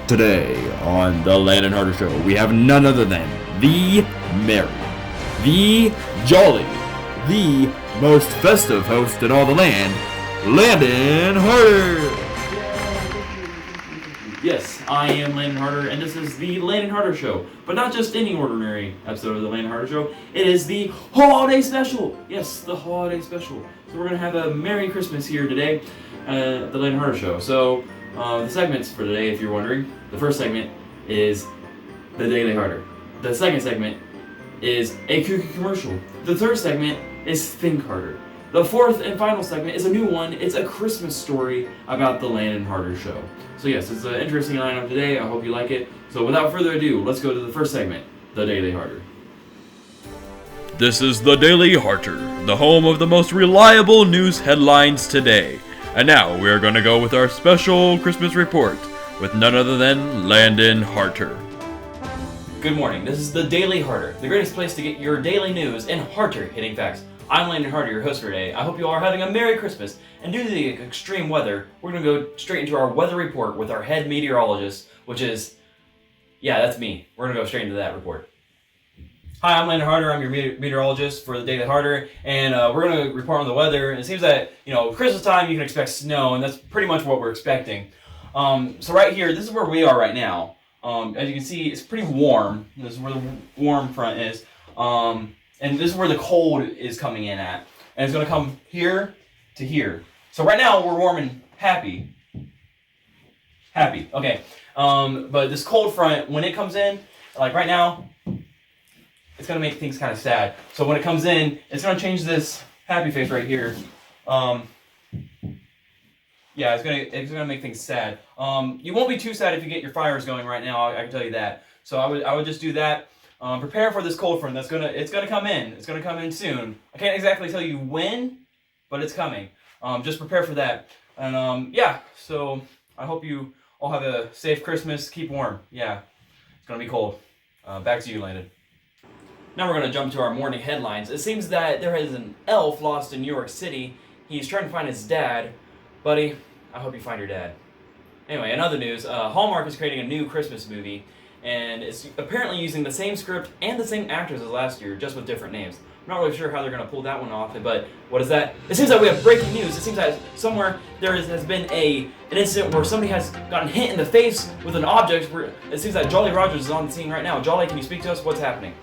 Today on the Landon Harter Show, we have none other than the merry, the jolly, the most festive host in all the land, Landon Harter. Yes, I am Landon Harter, and this is the Landon Harter Show. But not just any ordinary episode of the Landon Harter Show. It is the holiday special. Yes, the holiday special. So we're going to have a Merry Christmas here today at the Landon Harter Show. So the segments for today, if you're wondering, the first segment is the Daily Harter. The second segment is a kooky commercial. The third segment is Think Harder. The fourth and final segment is a new one. It's a Christmas story about the Landon Harter Show. So yes, it's an interesting lineup today. I hope you like it. So without further ado, let's go to the first segment, the Daily Harter. This is the Daily Harter, the home of the most reliable news headlines today. And now we are going to go with our special Christmas report with none other than Landon Harter. Good morning. This is the Daily Harter, the greatest place to get your daily news and Harter-hitting facts. I'm Landon Harter, your host for today. I hope you all are having a Merry Christmas. And due to the extreme weather, we're going to go straight into our weather report with our head meteorologist, which is, yeah, that's me. We're going to go straight into that report. Hi, I'm Landon Harter. I'm your meteorologist for the Daily Harter, and we're going to report on the weather. And it seems that, Christmas time, you can expect snow, and that's pretty much what we're expecting. So right here, this is where we are right now. As you can see, it's pretty warm. This is where the warm front is. And this is where the cold is coming in at. And it's going to come here to here. So right now, we're warm and happy. Happy, okay. But this cold front, when it comes in, like right now, it's going to make things kind of sad. So when it comes in, it's going to change this happy face right here. Yeah, it's gonna make things sad. You won't be too sad if you get your fires going right now. I can tell you that. So I would just do that. Prepare for this cold front. It's gonna come in. It's gonna come in soon. I can't exactly tell you when, but it's coming. Just prepare for that. And yeah. So I hope you all have a safe Christmas. Keep warm. Yeah, it's gonna be cold. Back to you, Landon. Now we're gonna jump to our morning headlines. It seems that there is an elf lost in New York City. He's trying to find his dad. Buddy, I hope you find your dad. Anyway, in other news, Hallmark is creating a new Christmas movie, and it's apparently using the same script and the same actors as last year, just with different names. I'm not really sure how they're going to pull that one off, but what is that? It seems that we have breaking news. It seems that somewhere has been an incident where somebody has gotten hit in the face with an object. It seems that Jolly Rogers is on the scene right now. Jolly, can you speak to us? What's happening?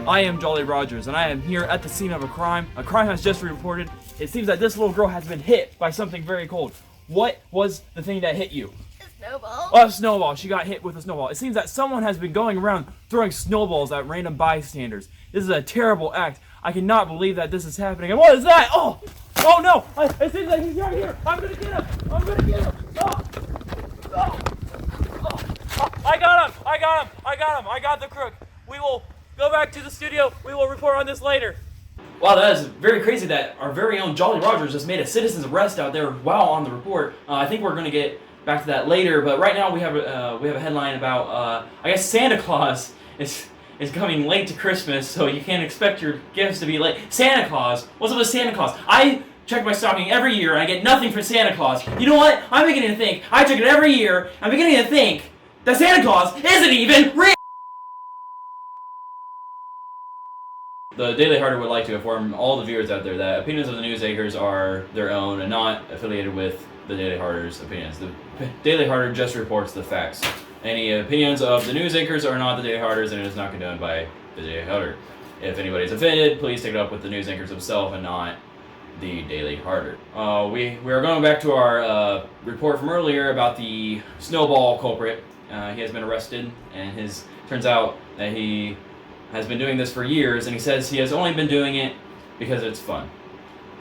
I am Jolly Rogers, and I am here at the scene of a crime. A crime has just been reported. It seems that this little girl has been hit by something very cold. What was the thing that hit you? A snowball. Oh, a snowball. She got hit with a snowball. It seems that someone has been going around throwing snowballs at random bystanders. This is a terrible act. I cannot believe that this is happening. And what is that? Oh no! It seems like he's right here. I'm gonna get him. I got him. I got the crook. We will go back to the studio. We will report on this later. Wow, that is very crazy that our very own Jolly Rogers just made a citizen's arrest out there while on the report. I think we're going to get back to that later, but right now we have a headline about, I guess Santa Claus is coming late to Christmas, so you can't expect your gifts to be late. Santa Claus? What's up with Santa Claus? I check my stocking every year and I get nothing from Santa Claus. You know what? I'm beginning to think, I check it every year, I'm beginning to think that Santa Claus isn't even real! The Daily Harter would like to inform all the viewers out there that opinions of the news anchors are their own and not affiliated with the Daily Harter's opinions. The Daily Harter just reports the facts. Any opinions of the news anchors are not the Daily Harter's, and it is not condoned by the Daily Harter. If anybody's offended, please take it up with the news anchors themselves and not the Daily Harter. We are going back to our report from earlier about the snowball culprit. He has been arrested, and turns out that he has been doing this for years, and he says he has only been doing it because it's fun.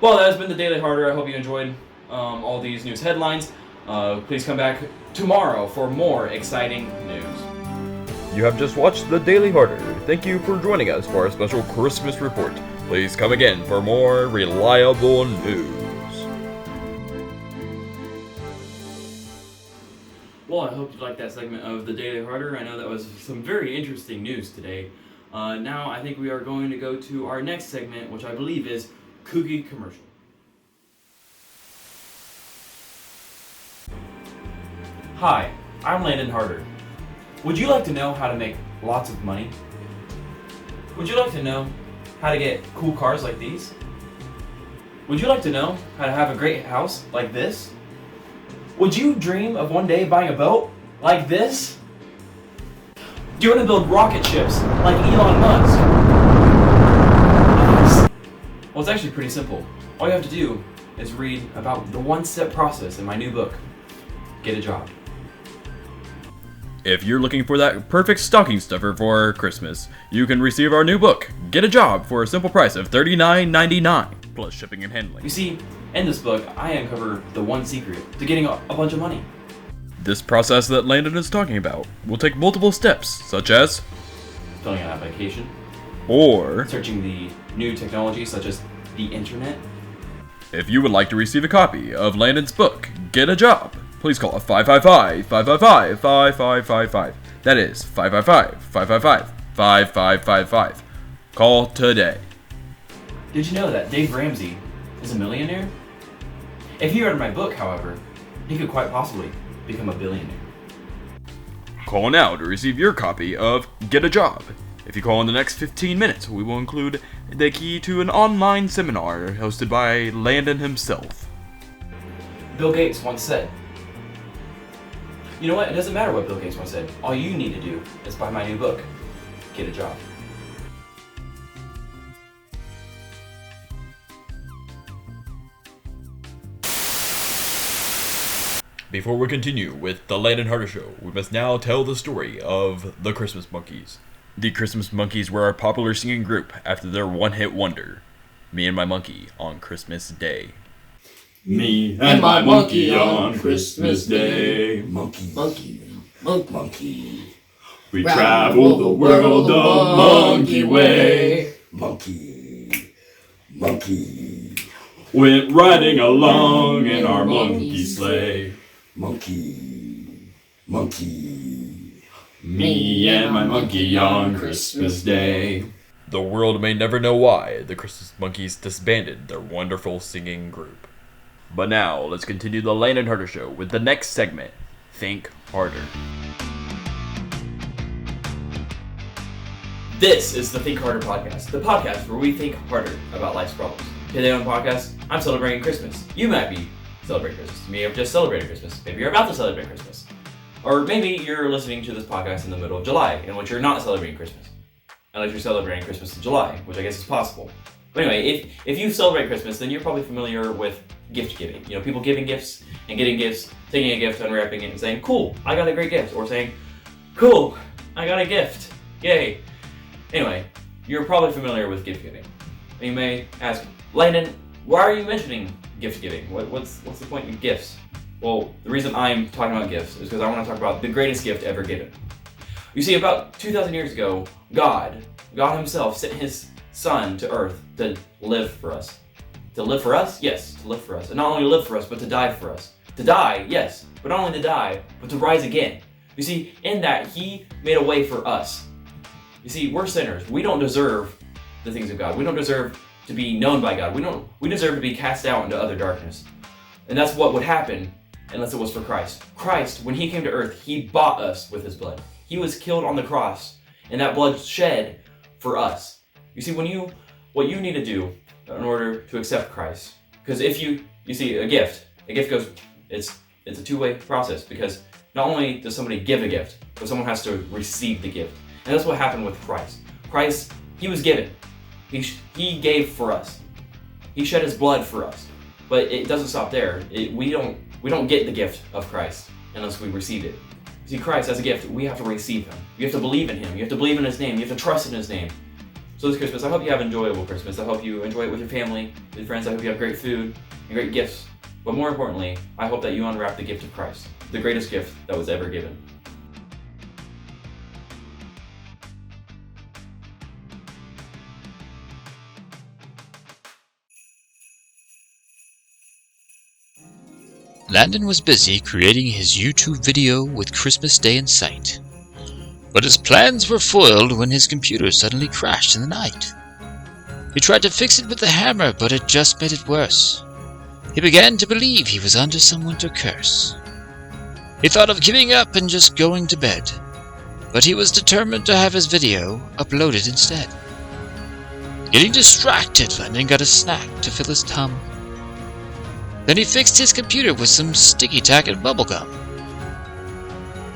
Well, that has been the Daily Harter. I hope you enjoyed all these news headlines. Please come back tomorrow for more exciting news. You have just watched the Daily Harter. Thank you for joining us for our special Christmas report. Please come again for more reliable news. Well, I hope you liked that segment of the Daily Harter. I know that was some very interesting news today. Now I think we are going to go to our next segment, which I believe is Kooky Commercial. Hi, I'm Landon Harter. Would you like to know how to make lots of money? Would you like to know how to get cool cars like these? Would you like to know how to have a great house like this? Would you dream of one day buying a boat like this? Do you want to build rocket ships like Elon Musk? Well, it's actually pretty simple. All you have to do is read about the one-step process in my new book, Get a Job. If you're looking for that perfect stocking stuffer for Christmas, you can receive our new book, Get a Job, for a simple price of $39.99, plus shipping and handling. You see, in this book, I uncover the one secret to getting a bunch of money. This process that Landon is talking about will take multiple steps, such as Filling out an application, or searching the new technology such as the internet. If you would like to receive a copy of Landon's book, Get a Job, please call 555-555-5555. That is 555-555-5555. Call today. Did you know that Dave Ramsey is a millionaire? If he read my book, however, he could quite possibly become a billionaire. Call now to receive your copy of Get a Job. If you call in the next 15 minutes, we will include the key to an online seminar hosted by Landon himself. Bill Gates once said, you know what, it doesn't matter what Bill Gates once said. All you need to do is buy my new book, Get a Job. Before we continue with the Landon Harter Show, we must now tell the story of the Christmas Monkeys. The Christmas Monkeys were a popular singing group after their one-hit wonder, Me and My Monkey on Christmas Day. Me and my monkey on Christmas Day. Monkey, monkey, monkey. We travel the world the monkey way. Monkey, monkey. Went riding along in our monkey sleigh. Monkey, monkey. Me and my monkey on Christmas Day. The world may never know why the Christmas Monkeys disbanded their wonderful singing group. But now, let's continue the Landon Harter Show with the next segment, Think Harder. This is the Think Harder podcast, the podcast where we think harder about life's problems. Today on the podcast, I'm celebrating Christmas. You might be celebrating Christmas. You may have just celebrated Christmas. Maybe you're about to celebrate Christmas. Or maybe you're listening to this podcast in the middle of July, in which you're not celebrating Christmas. Unless you're celebrating Christmas in July, which I guess is possible. But anyway, if you celebrate Christmas, then you're probably familiar with gift giving. You know, people giving gifts and getting gifts, taking a gift, unwrapping it, and saying, cool, I got a great gift. Or saying, cool, I got a gift. Yay. Anyway, you're probably familiar with gift giving. And you may ask, Landon, why are you mentioning gift giving? What's the point of gifts? Well, the reason I'm talking about gifts is because I want to talk about the greatest gift ever given. You see, about 2,000 years ago, God himself sent his son to earth to live for us. To live for us? Yes, to live for us. And not only live for us, but to die for us. To die, yes, but not only to die, but to rise again. You see, in that, he made a way for us. You see, we're sinners. We don't deserve the things of God. We don't deserve to be known by God. We deserve to be cast out into utter darkness. And that's what would happen unless it was for Christ. Christ, when he came to earth, he bought us with his blood. He was killed on the cross, and that blood shed for us. You see, what you need to do in order to accept Christ, because if you see a gift goes, it's a two-way process, because not only does somebody give a gift, but someone has to receive the gift. And that's what happened with Christ. Christ, he was given. He gave for us. He shed his blood for us. But it doesn't stop there. We don't get the gift of Christ unless we receive it. See, Christ as a gift, we have to receive him. You have to believe in him. You have to believe in his name. You have to trust in his name. So this Christmas, I hope you have an enjoyable Christmas. I hope you enjoy it with your family, with friends. I hope you have great food and great gifts. But more importantly, I hope that you unwrap the gift of Christ, the greatest gift that was ever given. Landon was busy creating his YouTube video with Christmas Day in sight. But his plans were foiled when his computer suddenly crashed in the night. He tried to fix it with a hammer, but it just made it worse. He began to believe he was under some winter curse. He thought of giving up and just going to bed, but he was determined to have his video uploaded instead. Getting distracted, Landon got a snack to fill his tum. Then he fixed his computer with some sticky tack and bubblegum.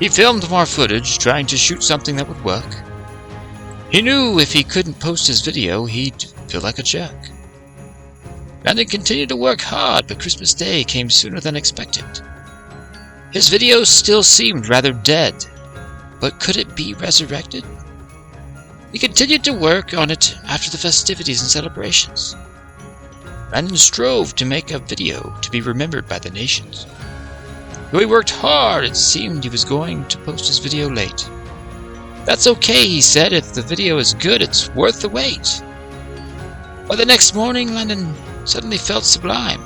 He filmed more footage, trying to shoot something that would work. He knew if he couldn't post his video, he'd feel like a jerk. Landon continued to work hard, but Christmas Day came sooner than expected. His video still seemed rather dead, but could it be resurrected? He continued to work on it after the festivities and celebrations. Landon strove to make a video to be remembered by the nations. Though he worked hard, it seemed he was going to post his video late. That's okay, he said. If the video is good, it's worth the wait. By the next morning, Landon suddenly felt sublime.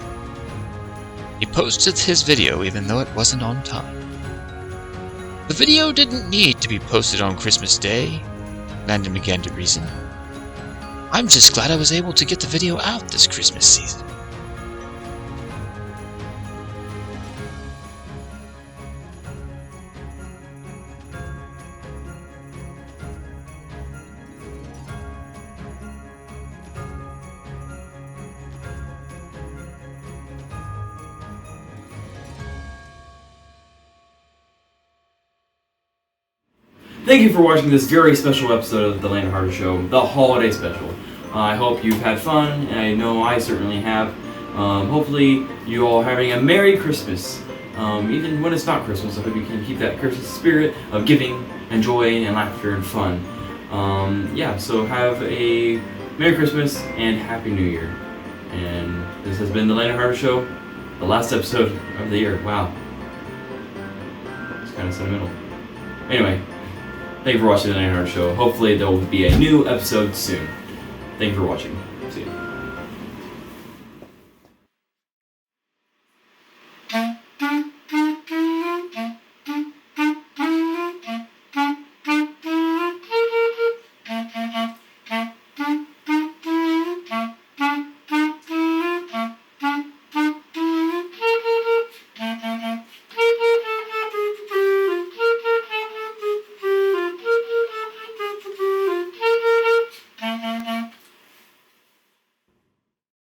He posted his video even though it wasn't on time. The video didn't need to be posted on Christmas Day, Landon began to reason. I'm just glad I was able to get the video out this Christmas season. Thank you for watching this very special episode of the Landon Harter Show, the holiday special. I hope you've had fun, and I know I certainly have. Hopefully you all are having a Merry Christmas. Even when it's not Christmas, I hope you can keep that Christmas spirit of giving and joy and laughter and fun. So have a Merry Christmas and Happy New Year. And this has been the Landon Harter Show, the last episode of the year. Wow. It's kind of sentimental. Anyway. Thank you for watching the Landon Harter Show. Hopefully there will be a new episode soon. Thank you for watching.